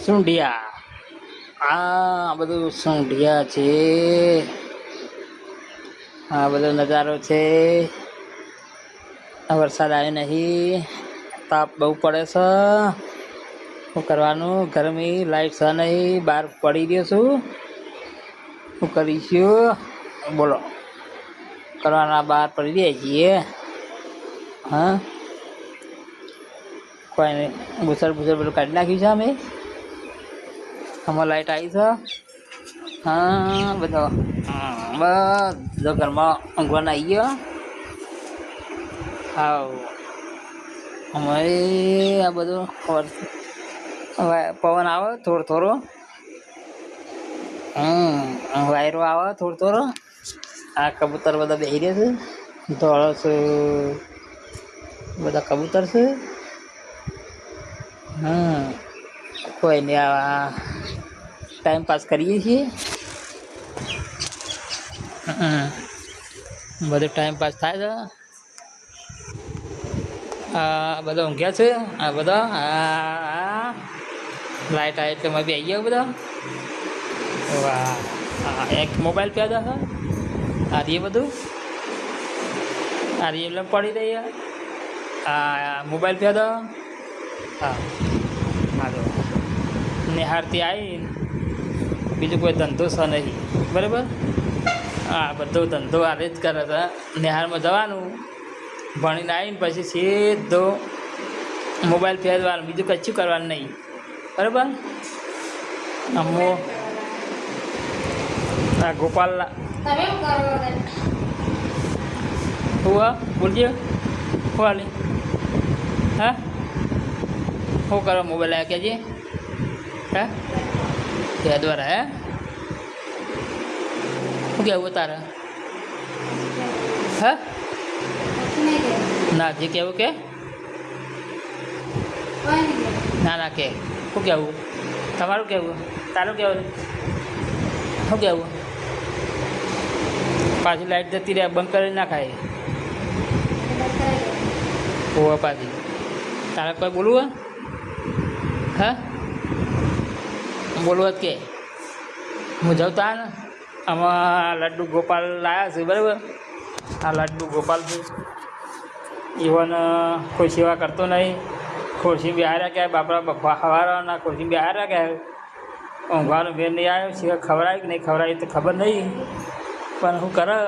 સૂંઢિયા આ બધું સૂંઢિયા છે. આ બધો નજારો છે. વરસાદ આવ્યો નહીં, તાપ બહુ પડે છે. શું કરવાનું? ગરમી, લાઈટ છે નહીં, બહાર પડી ગયો છું. શું કરીશું? બોલો. કરવાના બહાર પડી રહ્યા છીએ. હા, કોઈ નહીં. ભૂસર બધું કાઢી નાખ્યું છે અમે. આમાં લાઈટ આવી છે. હા, બધો ઘરમાં ઊંઘવાના આવી ગયો. હા, અમારે આ બધું પવન આવે થોડો. વાયરો આવે થોડો. આ કબૂતર બધા બેસી રહ્યા છે. ધોળો છે, બધા કબૂતર છે. કોઈ નહીં, આ ટાઈમ પાસ કરીએ છીએ. બધું ટાઈમ પાસ થાય છે. આ બધા ઊંઘ્યા છે. આ બધા લાઈટ આવે એટલે મેં બી આવી ગયા બધા. વાહ, એક મોબાઈલ પ્યાદા છે. આ રીએ બધું આ રીએ એટલે પડી રહી. આ મોબાઈલ પ્યાદા. હા, હાલો. નિહારથી આવી, બીજું કોઈ ધંધો છે નહીં, બરાબર. હા, બધો ધંધો આ જ કરે છે. નિહારમાં જવાનું, ભણીને આવીને પછી સીધો મોબાઈલ ફેરવાનું, બીજું કશું કરવાનું નહીં, બરાબર. અમો આ ગોપાલ બોલજો વાલી. હા, શું કરો? મોબાઈલ આવ્યા કહેજે. હા, ત્યાં દ્વારા હે શું કહેવું તારે? હા, ના જે કહેવું કે ના કે શું કહેવું? તમારું કહેવું? તારું કહેવું? શું કહેવું? પાછી લાઈટ જતી રહે, બંધ કરી ના ખાય. ઓવા પાછી તારે કોઈ બોલવું? હા, બોલવું જ કે હું જાઉં તા ને. આમાં લડ્ડુ ગોપાલ લાવ્યા છે, બરાબર. આ લડ્ડુ ગોપાલ છે. ઇવન કોઈ સેવા કરતો નહીં. ખુરશી બિહાર્યા ક્યાંય બાપરા હવારના ખુરશી બિહાર્યા ક્યાંય. ઊંઘવાનો ભેર નહીં આવ્યો. સિવાય ખવડાવી કે નહીં ખવડાવી તો ખબર નહીં, પણ શું કરે.